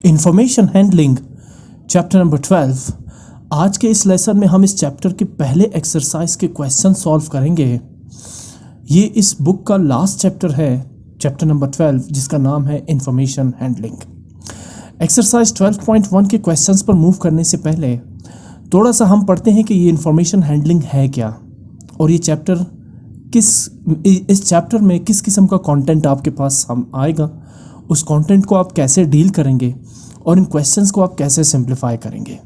Information handling chapter number 12। आज के इस लेसन में हम इस चैप्टर के पहले एक्सरसाइज के क्वेश्चन सॉल्व करेंगे। ये इस बुक का लास्ट चैप्टर है, चैप्टर नंबर 12, जिसका नाम है इंफॉर्मेशन हैंडलिंग। एक्सरसाइज 12.1 के क्वेश्चंस पर मूव करने से पहले थोड़ा सा हम पढ़ते हैं कि ये इंफॉर्मेशन हैंडलिंग है क्या, और ये चैप्टर इस चैप्टर में किस किस्म का कंटेंट आपके पास हम आएगा, उस कंटेंट को आप कैसे डील करेंगे और इन क्वेश्चंस को आप कैसे सिंप्लीफाई करेंगे।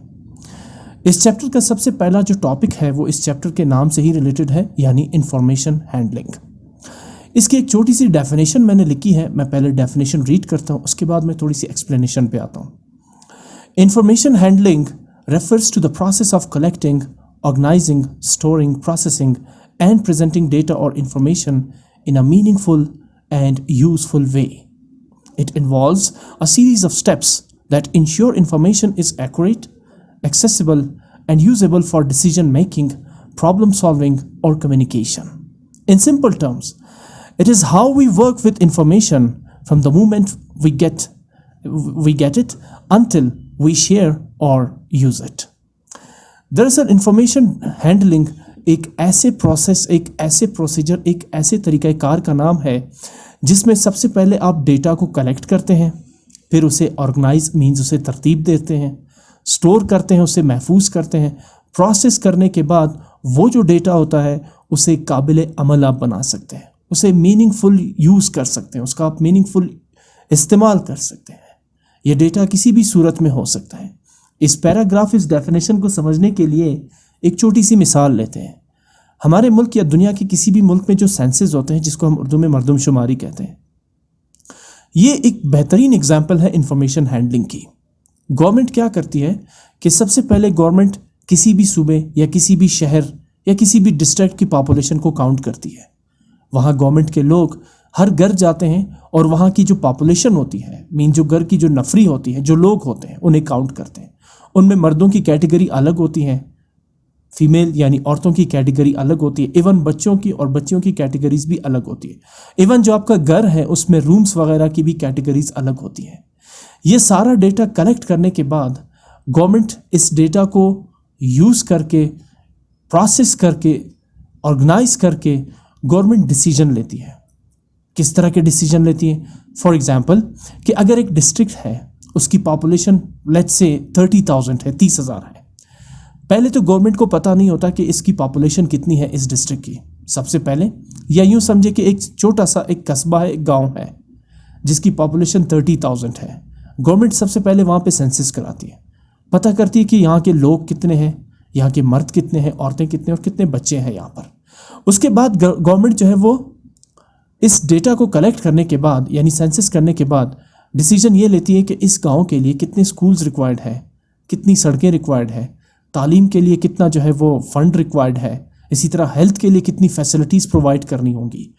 इस चैप्टर का सबसे पहला जो टॉपिक है वो इस चैप्टर के नाम से ही रिलेटेड है, यानी इंफॉर्मेशन हैंडलिंग। इसकी एक छोटी सी डेफिनेशन मैंने लिखी है, मैं पहले डेफिनेशन रीड करता हूँ, उसके बाद मैं थोड़ी सी एक्सप्लेनेशन पे आता हूँ। Information handling refers to the process of collecting, organizing, storing, processing, and presenting data or information in a meaningful and useful way. It involves a series of steps that ensure information is accurate, accessible, and usable for decision making, problem solving, or communication. In simple terms, it is how we work with information from the moment we get it until we share or use it. दरअसल information handling एक ऐसे process, एक ऐसे procedure, एक ऐसे तरीक़ाकार का नाम है जिसमें सबसे पहले आप डेटा को कलेक्ट करते हैं, फिर उसे ऑर्गेनाइज मीन्स उसे तरतीब देते हैं, स्टोर करते हैं, उसे महफूज करते हैं, प्रोसेस करने के बाद वो जो डेटा होता है उसे काबिल अमल आप बना सकते हैं, उसे मीनिंगफुल यूज़ कर सकते हैं, उसका आप मीनिंगफुल इस्तेमाल कर सकते हैं। ये डेटा किसी भी सूरत में हो सकता है। इस पैराग्राफ, इस डेफिनेशन को समझने के लिए एक छोटी सी मिसाल लेते हैं। हमारे मुल्क या दुनिया के किसी भी मुल्क में जो सेंसस होते हैं, जिसको हम उर्दू में मरदमशुमारी कहते हैं, ये एक बेहतरीन एग्जाम्पल है इंफॉर्मेशन हैंडलिंग की। गवर्नमेंट क्या करती है कि सबसे पहले गवर्नमेंट किसी भी सूबे या किसी भी शहर या किसी भी डिस्ट्रिक्ट की पॉपुलेशन को काउंट करती है। वहाँ गवर्नमेंट के लोग हर घर जाते हैं और वहाँ की जो पॉपुलेशन होती है, जो घर की जो नफरी होती है, जो लोग होते हैं, उन्हें काउंट करते हैं। उनमें मर्दों की कैटेगरी अलग होती है, फीमेल यानी औरतों की कैटेगरी अलग होती है, इवन बच्चों की और बच्चियों की कैटेगरीज भी अलग होती है। इवन जो आपका घर है उसमें रूम्स वगैरह की भी कैटेगरीज अलग होती हैं। ये सारा डेटा कलेक्ट करने के बाद गवर्नमेंट इस डेटा को यूज़ करके, प्रोसेस करके, ऑर्गेनाइज करके गवर्नमेंट डिसीजन लेती है। किस तरह के डिसीजन लेती है? फॉर एग्जाम्पल कि अगर एक डिस्ट्रिक्ट है, उसकी पॉपुलेशन लेट्स से 30,000 है, 30,000 है। पहले तो गवर्नमेंट को पता नहीं होता कि इसकी पॉपुलेशन कितनी है इस डिस्ट्रिक्ट की। सबसे पहले, या यूँ समझे कि एक छोटा सा एक कस्बा है, एक गांव है जिसकी पॉपुलेशन 30,000 है। गवर्नमेंट सबसे पहले वहाँ पे सेंसस कराती है, पता करती है कि यहाँ के लोग कितने हैं, यहाँ के मर्द कितने हैं, औरतें कितने और कितने बच्चे हैं यहाँ पर। उसके बाद गवर्नमेंट जो है वो इस डेटा को कलेक्ट करने के बाद, यानी सेंसस करने के बाद, डिसीजन ये लेती है कि इस गांव के लिए कितने स्कूल्स रिक्वायर्ड है, कितनी सड़कें रिक्वायर्ड है, तालीम के लिए कितना जो है वो फंड रिक्वायर्ड है, इसी तरह हेल्थ के लिए कितनी फैसिलिटीज़ प्रोवाइड करनी होंगी।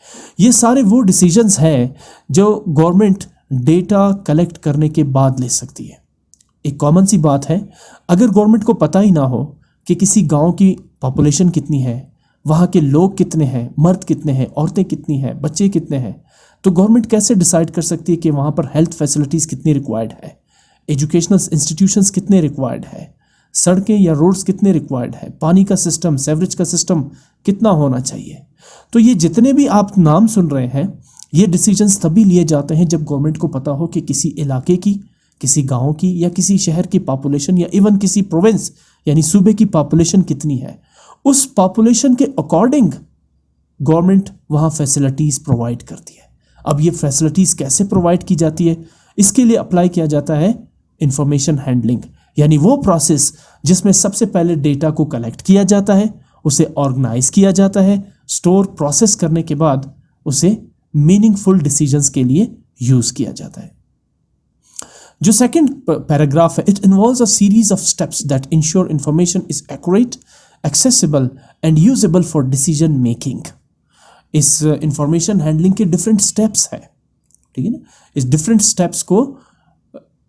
ये सारे वो डिसीजंस हैं जो गवर्नमेंट डेटा कलेक्ट करने के बाद ले सकती है। एक कॉमन सी बात है, अगर गवर्नमेंट को पता ही ना हो कि किसी गाँव की पॉपुलेशन कितनी है, वहाँ के लोग कितने हैं, मर्द कितने हैं, औरतें कितनी हैं, बच्चे कितने हैं, तो गवर्नमेंट कैसे डिसाइड कर सकती है कि वहाँ पर हेल्थ फैसिलिटीज़ कितनी रिक्वायर्ड है, एजुकेशनल इंस्टीट्यूशंस कितने रिक्वायर्ड है, सड़कें या रोड्स कितने रिक्वायर्ड है, पानी का सिस्टम, सेवरेज का सिस्टम कितना होना चाहिए। तो ये जितने भी आप नाम सुन रहे हैं, ये डिसीजंस तभी लिए जाते हैं जब गवर्नमेंट को पता हो कि किसी इलाके की, किसी गाँव की या किसी शहर की पॉपुलेशन या इवन किसी प्रोविंस यानी सूबे की पॉपुलेशन कितनी है। उस पॉपुलेशन के अकॉर्डिंग गवर्नमेंट वहाँ फैसिलिटीज़ प्रोवाइड करती है। अब ये फैसिलिटीज़ कैसे प्रोवाइड की जाती है, इसके लिए अप्लाई किया जाता है इंफॉर्मेशन हैंडलिंग, यानी वो प्रोसेस जिसमें सबसे पहले डेटा को कलेक्ट किया जाता है, उसे ऑर्गेनाइज किया जाता है, स्टोर प्रोसेस करने के बाद उसे मीनिंगफुल डिसीजंस के लिए यूज़ किया जाता है। जो सेकेंड पैराग्राफ है, it involves a series of steps that ensure information is accurate, accessible and usable for decision making. इस इंफॉर्मेशन हैंडलिंग के डिफरेंट स्टेप्स हैं, ठीक है ना। इस डिफरेंट स्टेप्स को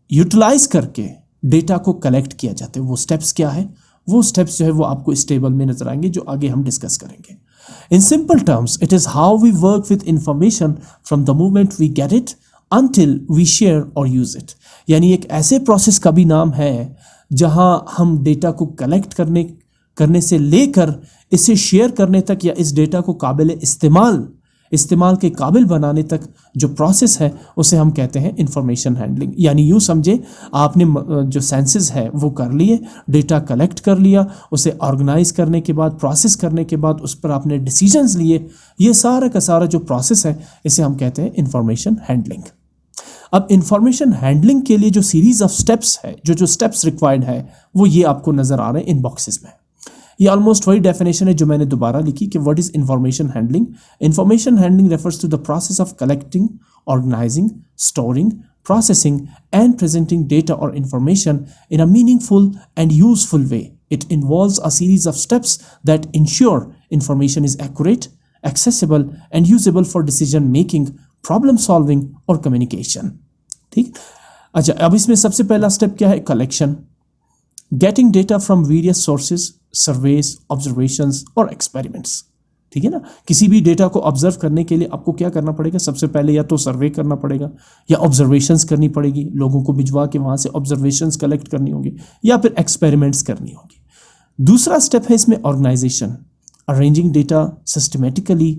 यूटिलाइज करके डेटा को कलेक्ट किया जाता है। वो स्टेप्स क्या है? वो स्टेप्स जो है वो आपको इस टेबल में नजर आएंगे, जो आगे हम डिस्कस करेंगे। In simple terms, it is how we work with information from the moment we get it until we share or use it। यानी एक ऐसे प्रोसेस का भी नाम है जहां हम डेटा को कलेक्ट करने से लेकर इसे शेयर करने तक या इस डेटा को काबिल इस्तेमाल के काबिल बनाने तक जो प्रोसेस है उसे हम कहते हैं इंफॉर्मेशन हैंडलिंग। यानी यूँ समझे, आपने जो सेंसेस है वो कर लिए, डेटा कलेक्ट कर लिया, उसे ऑर्गेनाइज करने के बाद, प्रोसेस करने के बाद उस पर आपने डिसीजंस लिए, ये सारा का सारा जो प्रोसेस है इसे हम कहते हैं इंफॉर्मेशन हैंडलिंग। अब इंफॉर्मेशन हैंडलिंग के लिए जो सीरीज ऑफ स्टेप्स है, जो स्टेप्स रिक्वायर्ड है, वो ये आपको नजर आ रहे हैं इन बॉक्सेस में। ये ऑलमोस्ट वही डेफिनेशन है जो मैंने दोबारा लिखी कि what is information handling. Information handling refers to the process of collecting, organising, storing, processing and presenting data or information in a meaningful and useful way. It involves a series of steps that ensure information is accurate, accessible and usable for decision making, problem solving और communication। ठीक। अच्छा, अब इसमें सबसे पहला step क्या है? Collection. Getting data from various sources, surveys, observations और एक्सपेरिमेंट्स। ठीक है ना। किसी भी डेटा को ऑब्जर्व करने के लिए आपको क्या करना पड़ेगा? सबसे पहले या तो सर्वे करना पड़ेगा या ऑब्जर्वेशंस करनी पड़ेगी, लोगों को भिजवा के वहाँ से ऑब्जर्वेशंस कलेक्ट करनी होंगी या फिर एक्सपेरिमेंट्स करनी होगी। दूसरा स्टेप है इसमें organisation, arranging data systematically,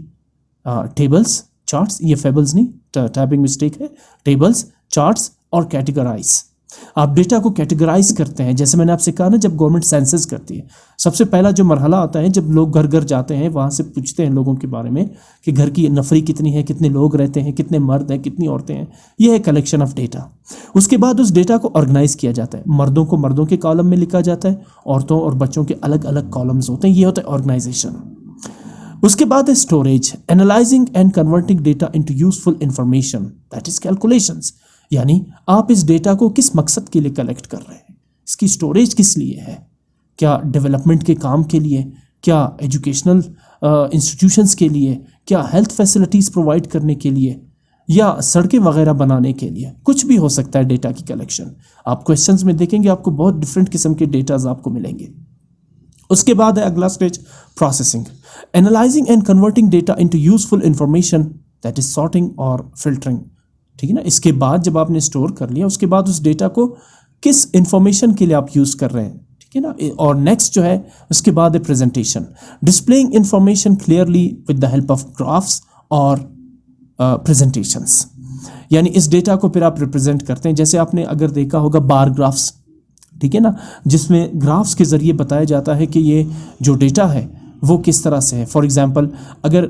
tables, charts, ये फेबल्स नहीं, टाइपिंग मिस्टेक है, टेबल्स, चार्ट्स और कैटेगराइज। आप डेटा को कैटेगराइज करते हैं। जैसे मैंने आपसे कहा ना, जब गवर्नमेंट सेंसस करती है, सबसे पहला जो मरहला आता है जब लोग घर घर जाते हैं, वहाँ से पूछते हैं लोगों के बारे में कि घर की नफरी कितनी है, कितने लोग रहते हैं, कितने मर्द हैं, कितनी औरतें हैं। यह है कलेक्शन ऑफ डेटा। उसके बाद उस डेटा को ऑर्गेनाइज किया जाता है। मर्दों को मर्दों के कॉलम में लिखा जाता है, औरतों और बच्चों के अलग अलग कॉलम्स होते हैं। ये होता है ऑर्गेनाइजेशन। उसके बाद है storage, analysing and converting data into useful information, that is calculations. यानी आप इस डेटा को किस मकसद के लिए कलेक्ट कर रहे हैं, इसकी स्टोरेज किस लिए है? क्या डेवलपमेंट के काम के लिए, क्या एजुकेशनल इंस्टीट्यूशंस के लिए, क्या हेल्थ फैसिलिटीज़ प्रोवाइड करने के लिए, या सड़कें वगैरह बनाने के लिए? कुछ भी हो सकता है डेटा की कलेक्शन। आप क्वेश्चंस में देखेंगे आपको बहुत डिफरेंट किस्म के डेटाज आपको मिलेंगे। उसके बाद है अगला stage, processing, analysing and converting data into useful information, that is sorting और फिल्टरिंग। ठीक है ना। इसके बाद जब आपने स्टोर कर लिया, उसके बाद उस डेटा को किस इंफॉर्मेशन के लिए आप यूज़ कर रहे हैं, ठीक है ना। और नेक्स्ट जो है उसके बाद है presentation, displaying information clearly with the help of graphs और प्रेजेंटेशंस। यानी इस डेटा को फिर आप रिप्रेजेंट करते हैं। जैसे आपने अगर देखा होगा बार ग्राफ्स, ठीक है ना, जिसमें ग्राफ्स के ज़रिए बताया जाता है कि ये जो डेटा है वो किस तरह से है। फॉर एग्जांपल, अगर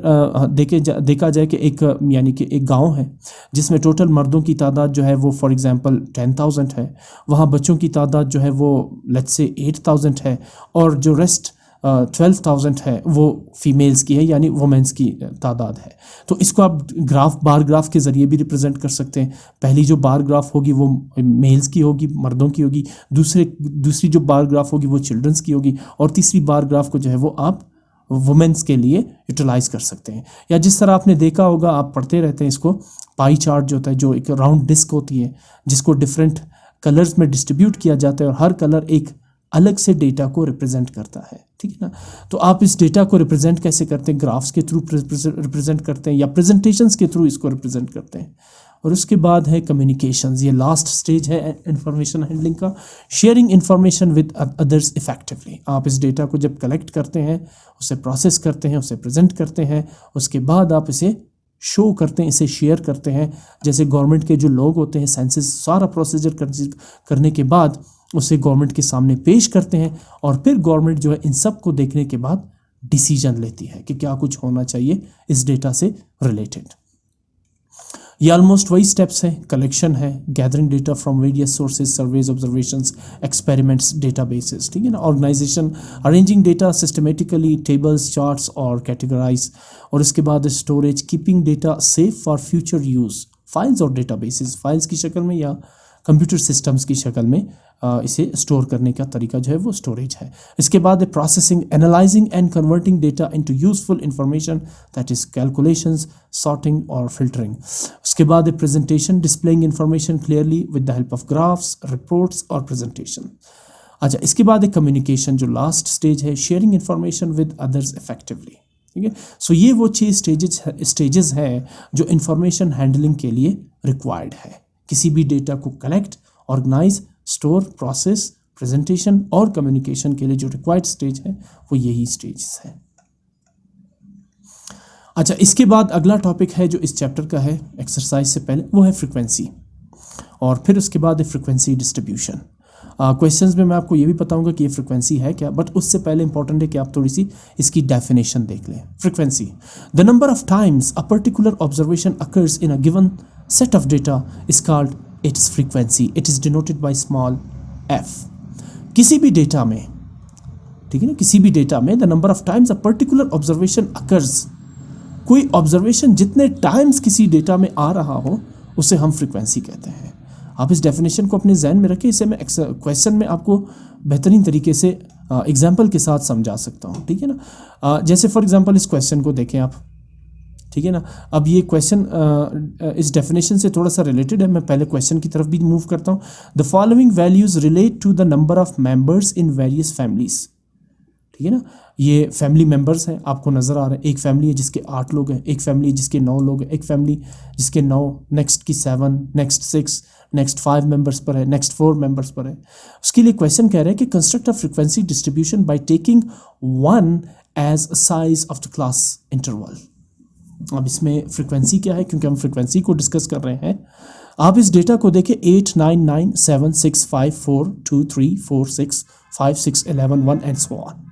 देखा जाए कि एक गांव है जिसमें टोटल मर्दों की तादाद जो है वो फॉर एग्जांपल 10,000 है, वहाँ बच्चों की तादाद जो है वो लेट्स से 8,000 है, और जो रेस्ट 12,000 है वो फीमेल्स की है, यानी वुमेंस की तादाद है। तो इसको आप बार ग्राफ के ज़रिए भी रिप्रेजेंट कर सकते हैं। पहली जो बार ग्राफ होगी वो मेल्स की होगी, मर्दों की होगी। दूसरी जो बार ग्राफ होगी वो चिल्ड्रंस की होगी, और तीसरी बार ग्राफ को जो है वो आप वुमेन्स के लिए यूटिलाइज कर सकते हैं। या जिस तरह आपने देखा होगा, आप पढ़ते रहते हैं इसको, पाई चार्ट जो होता है, जो एक राउंड डिस्क होती है जिसको डिफरेंट कलर्स में डिस्ट्रीब्यूट किया जाता है और हर कलर एक अलग से डेटा को रिप्रेजेंट करता है। ठीक है ना। तो आप इस डेटा को रिप्रेजेंट कैसे करते हैं? ग्राफ्स के थ्रू रिप्रेजेंट करते हैं या प्रेजेंटेशंस के थ्रू इसको रिप्रेजेंट करते हैं। और उसके बाद है कम्युनिकेशंस, ये लास्ट स्टेज है इंफॉर्मेशन हैंडलिंग का, sharing information with others effectively. आप इस डेटा को जब कलेक्ट करते हैं, उसे प्रोसेस करते हैं, उसे प्रेजेंट करते हैं, उसके बाद आप इसे शो करते हैं, इसे शेयर करते हैं। जैसे गवर्नमेंट के जो लोग होते हैं, सेंसस सारा प्रोसीजर करने के बाद उसे गवर्नमेंट के सामने पेश करते हैं, और फिर गवर्नमेंट जो है इन सब को देखने के बाद डिसीजन लेती है कि क्या कुछ होना चाहिए इस डेटा से रिलेटेड। ये ऑलमोस्ट वही स्टेप्स हैं। कलेक्शन है, gathering data from various sources, surveys, observations, experiments, databases. ठीक है ना। Organisation, arranging data systematically, tables, charts और कैटेगराइज। और इसके बाद storage, keeping data safe for future use, files और डेटाबेसेस, फाइल्स की शक्ल में या कंप्यूटर सिस्टम्स की शक्ल में इसे स्टोर करने का तरीका जो है वो स्टोरेज है। इसके बाद है processing, analysing and converting data into useful information, that is calculations, sorting और फिल्टरिंग। उसके बाद है presentation, displaying information clearly with the help of graphs, reports और प्रेजेंटेशन। अच्छा, इसके बाद है कम्युनिकेशन, जो लास्ट स्टेज है, sharing information with others effectively. ठीक है। सो ये वो 6 स्टेजेस है जो इंफॉर्मेशन हैंडलिंग के लिए रिक्वायर्ड है। किसी भी डेटा को collect, organise, store, process, presentation और कम्युनिकेशन के लिए जो रिक्वायर्ड स्टेज है वो यही स्टेजेस है। अच्छा, इसके बाद अगला टॉपिक है जो इस चैप्टर का है एक्सरसाइज से पहले, वो है फ्रीक्वेंसी, और फिर उसके बाद है फ्रीक्वेंसी डिस्ट्रीब्यूशन। क्वेश्चंस में मैं आपको ये भी बताऊंगा कि ये फ्रीक्वेंसी है क्या, बट उससे पहले इंपॉर्टेंट है कि आप थोड़ी सी इसकी डेफिनेशन देख लें। Frequency, the number of times a particular observation occurs in a given set of data is called its frequency. It is denoted by small f। किसी भी डेटा में, ठीक है ना, किसी भी डेटा में the number of times a particular observation occurs, कोई ऑब्जर्वेशन जितने टाइम्स किसी डेटा में आ रहा हो उसे हम फ्रीक्वेंसी कहते हैं। आप इस डेफिनेशन को अपने जहन में रखें, इसे मैं क्वेश्चन में आपको बेहतरीन तरीके से एग्जाम्पल के साथ समझा सकता हूँ, ठीक है ना। जैसे फॉर एग्जांपल इस क्वेश्चन को देखें आप, ठीक है ना। अब ये क्वेश्चन इस डेफिनेशन से थोड़ा सा रिलेटेड है, मैं पहले क्वेश्चन की तरफ भी मूव करता हूँ। The following values relate to the number of members in various families, ठीक है ना। ये फैमिली मेंबर्स हैं, आपको नज़र आ रहे हैं। एक फैमिली है जिसके 8 लोग हैं, एक फैमिली है जिसके 9 लोग हैं, एक फैमिली जिसके 9, नेक्स्ट की 7, नेक्स्ट 6, नेक्स्ट 5 मेंबर्स पर है, नेक्स्ट 4 मेंबर्स पर है। उसके लिए क्वेश्चन कह रहे हैं कि construct a frequency distribution by taking 1 as size of the class interval. अब इसमें फ्रीक्वेंसी क्या है, क्योंकि हम फ्रीक्वेंसी को डिस्कस कर रहे हैं। आप इस डेटा को देखें, 8, 9, 9, 7, 6, 5, 4, 2, 3, 4, 6, 5, 6, 11, 1 एंड सो ऑन।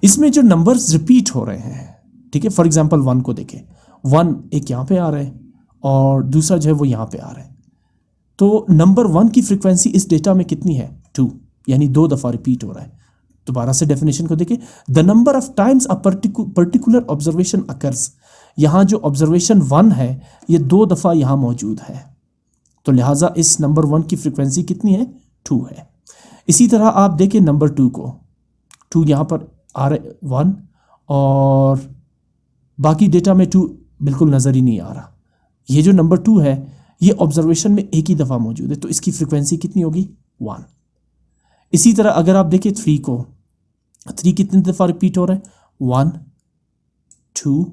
इसमें जो नंबर्स रिपीट हो रहे हैं, ठीक है, फॉर एग्जांपल 1 को देखें, 1 एक यहाँ पे आ रहा है और दूसरा जो है वो यहाँ पे आ रहा है। तो नंबर 1 की फ्रीक्वेंसी इस डेटा में कितनी है, 2, यानी 2 दफ़ा रिपीट हो रहा है। दोबारा से डेफिनेशन को देखें, the number of times a particular observation occurs, यहाँ जो ऑब्जर्वेशन 1 है ये 2 दफ़ा यहाँ मौजूद है, तो लिहाजा इस नंबर 1 की फ्रीक्वेंसी कितनी है, 2 है। इसी तरह आप देखें नंबर 2 को, 2 यहाँ पर आ रहा है 1 और बाकी डेटा में 2 बिल्कुल नज़र ही नहीं आ रहा। ये जो नंबर 2 है ये ऑब्जर्वेशन में एक ही दफ़ा मौजूद है, तो इसकी फ्रीक्वेंसी कितनी होगी, 1। इसी तरह अगर आप देखें 3 को, 3 कितनी दफ़ा रिपीट हो रहा है, 1, 2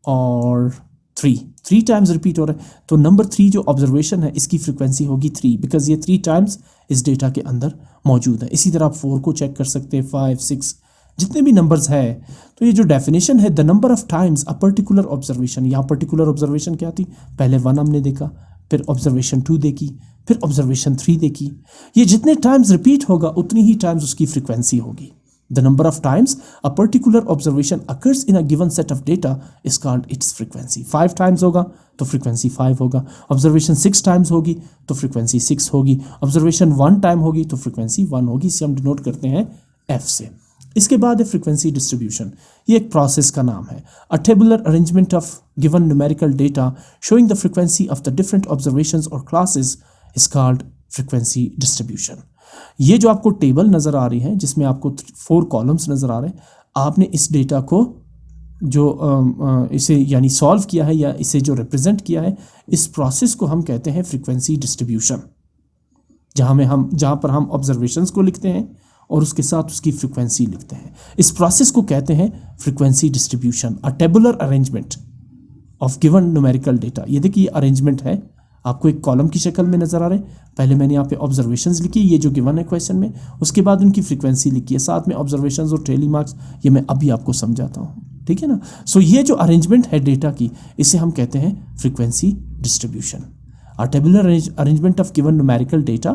और 3 टाइम्स रिपीट हो रहा है, तो नंबर 3 जो ऑब्जर्वेशन है इसकी फ्रीक्वेंसी होगी 3, बिकॉज ये 3 टाइम्स इस डेटा के अंदर मौजूद है। इसी तरह आप 4 को चेक कर सकते हैं, 5, 6, जितने भी नंबर्स है। तो ये जो डेफिनेशन है, the number of times a particular observation, यहाँ पर्टिकुलर ऑब्जर्वेशन क्या थी, पहले 1 हमने देखा, फिर ऑब्जर्वेशन 2 देखी, फिर ऑब्जर्वेशन 3 देखी। ये जितने टाइम्स रिपीट होगा उतनी ही टाइम्स उसकी फ्रीक्वेंसी होगी। The number of times a particular observation occurs in a given set of data is called its frequency. 5 times होगा तो फ्रीक्वेंसी 5 होगा, ऑब्जर्वेशन 6 टाइम्स होगी तो फ्रीक्वेंसी 6 होगी, ऑब्जर्वेशन 1 टाइम होगी तो फ्रीक्वेंसी 1 होगी। इसे हम डिनोट करते हैं F से। इसके बाद है फ्रीक्वेंसी डिस्ट्रीब्यूशन। ये एक प्रोसेस का नाम है। A tabular arrangement of given numerical data showing the frequency of the different observations और classes is called frequency distribution. ये जो आपको टेबल नज़र आ रही है जिसमें आपको 4 कॉलम्स नज़र आ रहे हैं, आपने इस डेटा को जो इसे यानी सॉल्व किया है या इसे जो रिप्रेजेंट किया है, इस प्रोसेस को हम कहते हैं फ्रीक्वेंसी डिस्ट्रीब्यूशन, जहाँ पर हम ऑब्जर्वेशंस को लिखते हैं और उसके साथ उसकी फ्रीक्वेंसी लिखते हैं। इस प्रोसेस को कहते हैं frequency distribution. A tabular arrangement of given numerical data. ये देखिए अरेंजमेंट है, आपको एक कॉलम की शक्ल में नज़र आ रहे हैं। पहले मैंने यहाँ पे ऑब्जर्वेशंस लिखी, ये जो गिवन है क्वेश्चन में, उसके बाद उनकी फ्रीक्वेंसी लिखी है, साथ में ऑब्जर्वेशंस और ट्रेलिंग मार्क्स, ये मैं अभी आपको समझाता हूँ, ठीक है ना। सो ये जो अरेंजमेंट है डेटा की, इसे हम कहते हैं frequency distribution. A tabular arrangement of given numerical data,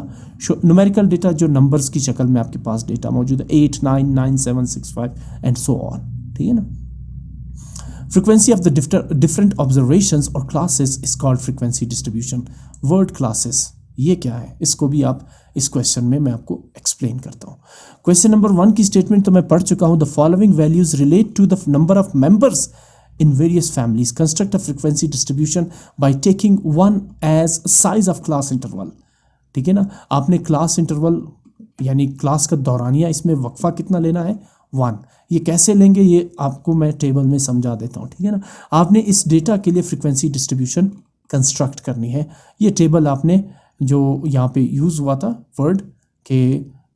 numerical data जो numbers की शक्ल में आपके पास डेटा मौजूद है, 8, 9, 9, 7, 6, 5 and so on, ठीक है ना। Frequency of the different observations or classes is called frequency distribution. Word classes ये क्या है, इसको भी आप इस क्वेश्चन में मैं आपको एक्सप्लेन करता हूँ। क्वेश्चन नंबर 1 की स्टेटमेंट तो मैं पढ़ चुका हूँ। The following values relate to the number of members in various families. Construct a frequency distribution by taking 1 as size of class interval. ठीक है ना, आपने क्लास इंटरवल यानी क्लास का दौरानिया, इसमें वक्फा कितना लेना है, 1। ये कैसे लेंगे ये आपको मैं टेबल में समझा देता हूँ, ठीक है ना। आपने इस डेटा के लिए फ्रीक्वेंसी डिस्ट्रीब्यूशन कंस्ट्रक्ट करनी है। ये टेबल आपने जो यहाँ पे यूज़ हुआ था वर्ड के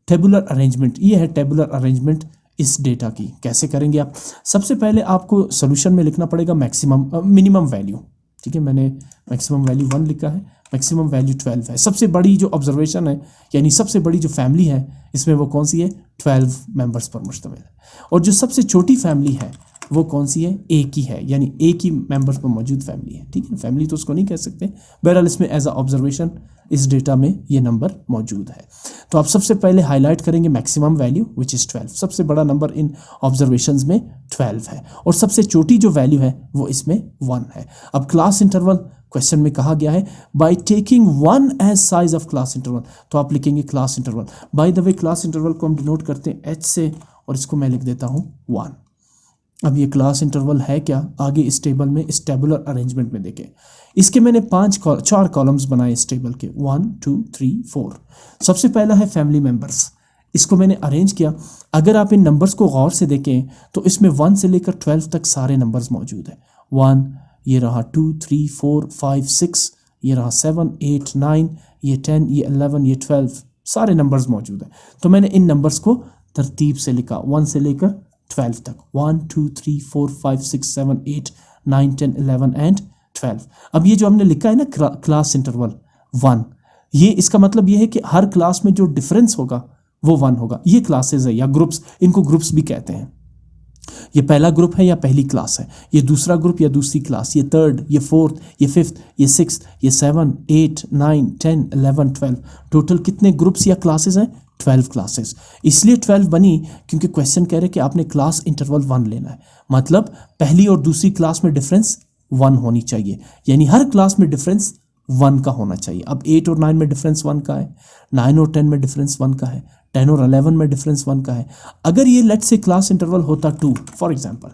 टेबुलर अरेंजमेंट, ये है टेबुलर अरेंजमेंट इस डेटा की। कैसे करेंगे आप? सबसे पहले आपको सोल्यूशन में लिखना पड़ेगा मिनिमम वैल्यू। ठीक है, मैंने मैक्सिमम वैल्यू 1 लिखा है, मैक्सिमम वैल्यू 12 है। सबसे बड़ी जो ऑब्जर्वेशन है यानी सबसे बड़ी जो फैमिली है इसमें वो कौन सी है? 12 मेंबर्स पर मुश्तमिल है। और जो सबसे छोटी फैमिली है वो कौन सी है? एक ही है, यानी एक ही मेंबर्स पर मौजूद फैमिली है। ठीक है, फैमिली तो उसको नहीं कह सकते, बहरहाल इसमें एज अ ऑब्जर्वेशन इस डेटा में ये नंबर मौजूद है। तो आप सबसे पहले हाईलाइट करेंगे मैक्सिमम वैल्यू विच इज़ 12। सबसे बड़ा नंबर इन ऑब्जर्वेशंस में 12 है और सबसे छोटी जो वैल्यू है वो इसमें 1 है। अब क्लास इंटरवल क्वेश्चन में कहा गया है by taking 1 as size of class interval, तो आप लिखेंगे class interval. By the way class interval को हम डिनोट करते हैं H से और इसको मैं लिख देता हूँ 1। अब ये क्लास इंटरवल है क्या? आगे इस टेबल में, इस टेबुलर अरेंजमेंट में देखें, इसके मैंने 4 कॉलम्स बनाए इस टेबल के, 1 2 3 4। सबसे पहला है फैमिली मेंबर्स, इसको मैंने अरेंज किया। अगर आप इन नंबर्स को गौर से देखें तो इसमें 1 से लेकर 12 तक सारे नंबर्स मौजूद हैं। 1, ये रहा 2 3 4 5 6, ये रहा 7 8 9, ये 10, ये 11, ये 12, सारे नंबर्स मौजूद हैं। तो मैंने इन नंबर्स को तरतीब से लिखा 1 से लेकर 12 तक, 1 2 3 4 5 6 7 8 9 10 11 एंड 12। अब ये जो हमने लिखा है ना क्लास इंटरवल 1, ये इसका मतलब ये है कि हर क्लास में जो डिफरेंस होगा वो 1 होगा। ये क्लासेस है या ग्रुप्स, इनको ग्रुप्स भी कहते हैं। ये पहला ग्रुप है या पहली क्लास है, ये दूसरा ग्रुप या दूसरी क्लास, ये 3rd, ये 4th, ये 5th, ये 6th, ये 7 8 9 10 11 12। टोटल कितने ग्रुप्स या क्लासेस हैं? 12 क्लासेस। इसलिए 12 बनी क्योंकि क्वेश्चन कह रहे कि आपने क्लास इंटरवल 1 लेना है, मतलब पहली और दूसरी क्लास में डिफरेंस 1 होनी चाहिए, यानी हर क्लास में डिफरेंस 1 का होना चाहिए। अब 8 और 9 में डिफरेंस 1 का है, 9 और 10 में डिफरेंस 1 का है, 10 और 11 में डिफरेंस 1 का है। अगर ये लेट्स से क्लास इंटरवल होता 2 फॉर एग्जांपल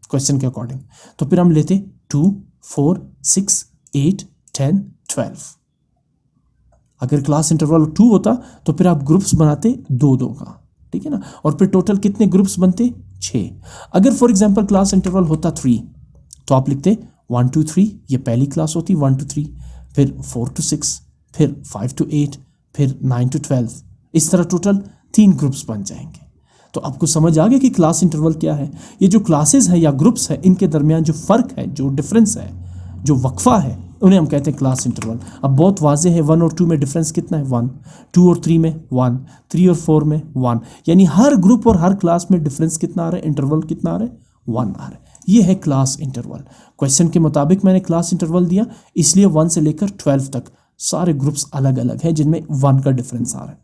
क्वेश्चन के अकॉर्डिंग, तो फिर हम लेते 2 4 6 8 10 12। अगर क्लास इंटरवल 2 होता तो फिर आप ग्रुप्स बनाते 2-2 का, ठीक है ना, और फिर टोटल कितने ग्रुप्स बनते? 6। अगर फॉर एग्जांपल क्लास इंटरवल होता 3 तो आप लिखते 1 2 3, ये पहली क्लास होती 1 2 3, फिर 4 to 6, फिर 5 to 8, फिर 9 to 12। इस तरह टोटल 3 ग्रुप्स बन जाएंगे। तो आपको समझ आ गया कि क्लास इंटरवल क्या है। ये जो क्लासेस हैं या ग्रुप्स हैं, इनके दरमियान जो फ़र्क है, जो डिफरेंस है, जो वक्फा है, उन्हें हम कहते हैं क्लास इंटरवल। अब बहुत वाजे है, 1 और 2 में डिफरेंस कितना है? 1। 2 और 3 में 1, 3 और 4 में 1, यानी हर ग्रुप और हर क्लास में डिफरेंस कितना आ रहा है? इंटरवल कितना आ रहा है? 1 आ रहा है। ये है क्लास इंटरवल। क्वेश्चन के मुताबिक मैंने क्लास इंटरवल दिया, इसलिए 1 से लेकर 12 तक सारे ग्रुप्स अलग अलग हैं जिनमें 1 का डिफरेंस आ रहा है।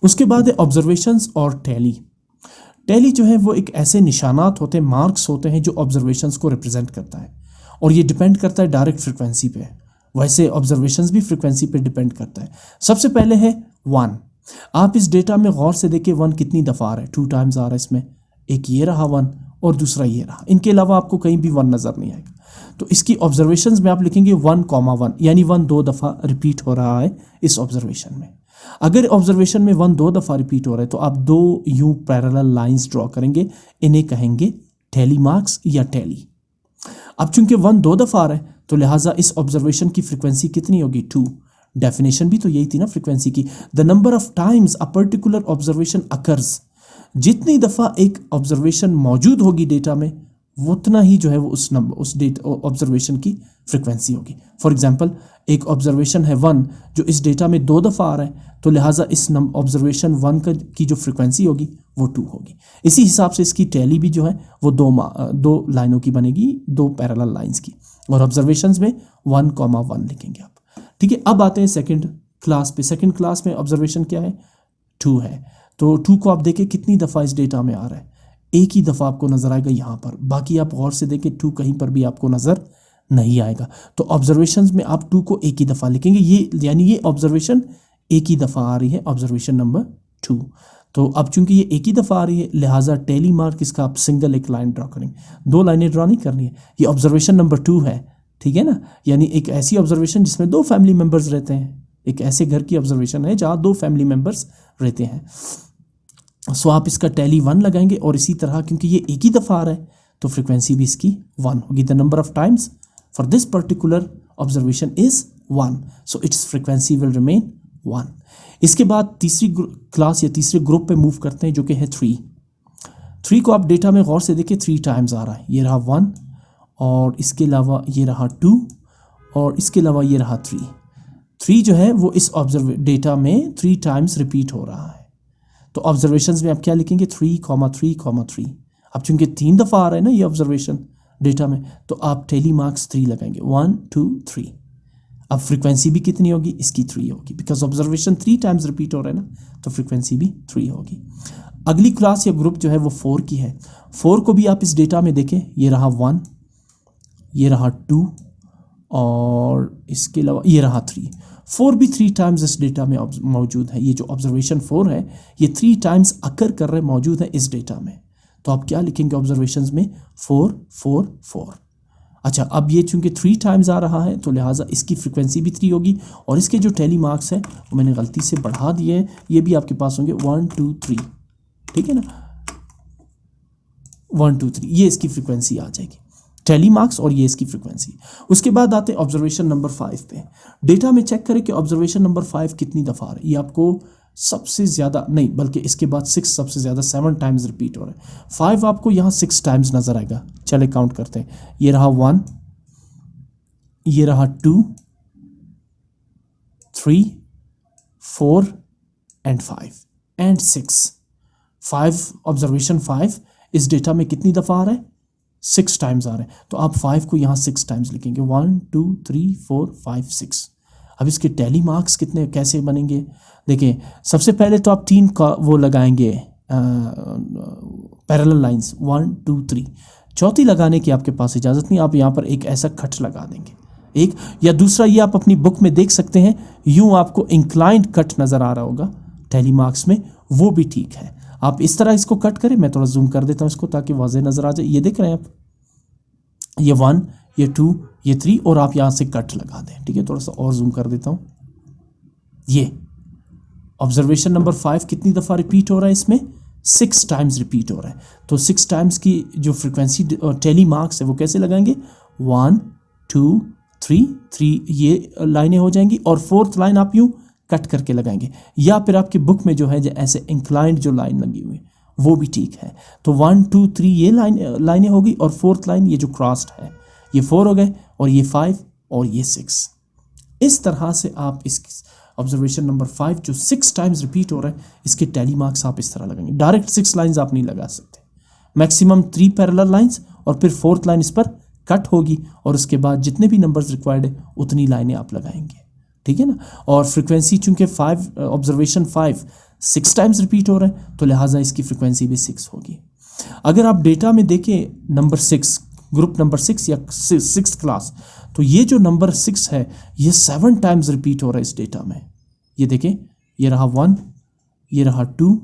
उसके बाद है ऑब्जर्वेशंस और टैली। टैली जो है वो एक ऐसे निशानात होते हैं, मार्क्स होते हैं जो ऑब्जर्वेशंस को रिप्रेजेंट करता है, और ये डिपेंड करता है डायरेक्ट फ्रिक्वेंसी पे। वैसे ऑब्जर्वेशंस भी फ्रिक्वेंसी पे डिपेंड करता है। सबसे पहले है 1। आप इस डेटा में गौर से देखिए 1 कितनी दफ़ा आ रहा है? 2 टाइम्स आ रहा है इसमें। एक ये रहा 1 और दूसरा ये रहा, इनके अलावा आपको कहीं भी 1 नज़र नहीं आएगा। तो इसकी ऑब्जर्वेशंस में आप लिखेंगे 1,1, यानी 1 2 दफ़ा रिपीट हो रहा है इस ऑब्जर्वेशन में। अगर ऑब्जर्वेशन में 1 2 दफ़ा रिपीट हो रहा है तो आप 2 यूं पैरेलल लाइंस ड्रॉ करेंगे, इन्हें कहेंगे टैली मार्क्स या टैली। अब चूंकि 1 2 दफ़ा आ रहा है तो लिहाजा इस ऑब्जर्वेशन की फ्रिक्वेंसी कितनी होगी? 2। डेफिनेशन भी तो यही थी ना फ्रिक्वेंसी की, the number of times a particular observation occurs. जितनी दफ़ा एक ऑब्जर्वेशन मौजूद होगी डेटा में, उतना ही जो है वो उस डेटा ऑब्जर्वेशन की फ्रिक्वेंसी होगी। फॉर एग्जांपल एक ऑब्जर्वेशन है 1 जो इस डेटा में 2 दफ़ा आ रहा है, तो लिहाजा इस ऑब्जर्वेशन 1 की जो फ्रिक्वेंसी होगी वो 2 होगी। इसी हिसाब से इसकी टैली भी जो है वो 2 लाइनों की बनेगी, 2 पैरेलल लाइंस की, और ऑब्जर्वेशंस में 1,1 लिखेंगे आप। ठीक है, अब आते हैं सेकेंड क्लास पे। सेकेंड क्लास में ऑब्जर्वेशन क्या है? 2 है। तो 2 को आप देखें कितनी दफ़ा इस डेटा में आ रहा है? एक ही दफ़ा आपको नज़र आएगा यहाँ पर, बाकी आप गौर से देखें 2 कहीं पर भी आपको नज़र नहीं आएगा। तो ऑब्जर्वेशंस में आप 2 को एक ही दफ़ा लिखेंगे, ये यानी ये ऑब्जर्वेशन एक ही दफ़ा आ रही है, ऑब्जर्वेशन नंबर 2। तो अब चूंकि ये एक ही दफ़ा आ रही है लिहाजा टैली मार्क इसका आप सिंगल एक लाइन ड्रॉ करेंगे, 2 लाइनें ड्रॉ नहीं करनी है। ये ऑब्जर्वेशन नंबर 2 है, ठीक है ना, यानी एक ऐसी ऑब्जर्वेशन जिसमें 2 फैमिली मेम्बर्स रहते हैं। एक ऐसे घर की ऑब्जर्वेशन है जहाँ 2 फैमिली मेम्बर्स रहते हैं। सो आप इसका टैली 1 लगाएंगे, और इसी तरह क्योंकि ये एक ही दफ़ा आ रहा है तो फ्रिक्वेंसी भी इसकी 1 होगी। The number of times for this particular observation is 1, so it's frequency will remain 1। इसके बाद तीसरी क्लास या तीसरे ग्रुप पे मूव करते हैं जो कि है 3। 3 को आप डेटा में गौर से देखिए 3 टाइम्स आ रहा है, ये रहा 1 और इसके अलावा ये रहा 2 और इसके अलावा ये रहा 3 जो है वो इस डेटा में 3 टाइम्स रिपीट हो रहा है। तो ऑब्जर्वेशंस में आप क्या लिखेंगे 3,3,3। अब चूंकि 3 दफ़ा आ रहा है ना ये ऑब्जर्वेशन डेटा में, तो आप टैली मार्क्स 3 लगाएंगे, 1 2 3। अब फ्रीक्वेंसी भी कितनी होगी, इसकी 3 होगी, बिकॉज ऑब्जर्वेशन 3 टाइम्स रिपीट हो रहा है ना, तो फ्रीक्वेंसी भी 3 होगी। अगली क्लास या ग्रुप जो है वो 4 की है। 4 को भी आप इस डेटा में देखें, ये रहा 1, ये रहा 2 और इसके अलावा ये रहा 3। 4 भी 3 टाइम्स इस डेटा में मौजूद है। ये जो ऑब्जर्वेशन 4 है ये 3 टाइम्स अकर कर रहे मौजूद है इस डेटा में। तो आप क्या लिखेंगे ऑब्जर्वेशंस में 4 4 4। अच्छा, अब ये चूंकि 3 टाइम्स आ रहा है तो लिहाजा इसकी फ्रीक्वेंसी भी 3 होगी और इसके जो टैली मार्क्स है वो मैंने गलती से बढ़ा दिए हैं, ये भी आपके पास होंगे 1 2 3, ठीक है ना, 1 2 3, ये इसकी फ्रीक्वेंसी आ जाएगी, टैली मार्क्स और ये इसकी फ्रीक्वेंसी। उसके बाद आते हैं ऑब्जर्वेशन नंबर 5 पे। डेटा में चेक करें कि ऑब्जर्वेशन नंबर 5 कितनी दफ़ा आ रही है। ये आपको सबसे ज़्यादा नहीं बल्कि इसके बाद 6 सबसे ज़्यादा 7 टाइम्स रिपीट हो रहा है। 5 आपको यहाँ 6 टाइम्स नज़र आएगा। चले काउंट करते हैं, ये रहा 1, ये रहा 2 3 4 एंड 5 एंड 6। 5 ऑब्जर्वेशन 5 इस डेटा में कितनी दफ़ा आ रहा है, 6 टाइम्स आ रहे हैं। तो आप 5 को यहाँ 6 टाइम्स लिखेंगे, 1 2 3 4 5 6। अब इसके टैली मार्क्स कितने कैसे बनेंगे, देखिए सबसे पहले तो आप 3 का वो लगाएंगे पैरेलल लाइंस 1 2 3। चौथी लगाने की आपके पास इजाज़त नहीं, आप यहाँ पर एक ऐसा खट लगा देंगे एक, या दूसरा ये आप अपनी बुक में देख सकते हैं, यूँ आपको इंक्लाइंड कट नज़र आ रहा होगा टैली मार्क्स में, वो भी ठीक है। आप इस तरह इसको कट करें, मैं थोड़ा जूम कर देता हूँ इसको ताकि वाज़े नज़र आ जाए। ये देख रहे हैं आप, ये 1 ये 2 ये 3 और आप यहाँ से कट लगा दें, ठीक है। थोड़ा सा और जूम कर देता हूँ। ये ऑब्जर्वेशन नंबर 5 कितनी दफ़ा रिपीट हो रहा है, इसमें 6 टाइम्स रिपीट हो रहा है। तो 6 टाइम्स की जो फ्रिक्वेंसी टैली मार्क्स है वो कैसे लगाएंगे, 1 2 3 3 ये लाइनें हो जाएंगी और 4th लाइन आप यूँ कट करके लगाएंगे, या फिर आपकी बुक में जो है ऐसे इंक्लाइंड जो लाइन लगी हुई है वो भी ठीक है। तो 1 2 3 ये लाइनें होगी और 4th लाइन ये जो क्रॉस्ड है ये 4 हो गए और ये 5 और ये 6। इस तरह से आप इस ऑब्जर्वेशन नंबर 5 जो 6 टाइम्स रिपीट हो रहा है इसके टैली मार्क्स आप इस तरह लगाएंगे। डायरेक्ट 6 लाइंस आप नहीं लगा सकते, मैक्सिमम 3 पैरेलल लाइंस और फिर 4th लाइन इस पर कट होगी और उसके बाद जितने भी नंबर्स रिक्वायर्ड है उतनी लाइनें आप लगाएंगे, ठीक है ना। और फ्रिक्वेंसी चूंकि 5 ऑब्जर्वेशन 5 6 टाइम्स रिपीट हो रहा है तो लिहाजा इसकी फ्रिक्वेंसी भी 6 होगी। अगर आप डेटा में देखें नंबर 6 ग्रुप नंबर 6 या 6th क्लास, तो ये जो नंबर 6 है ये 7 टाइम्स रिपीट हो रहा है इस डेटा में। ये देखें, ये रहा 1, ये रहा 2,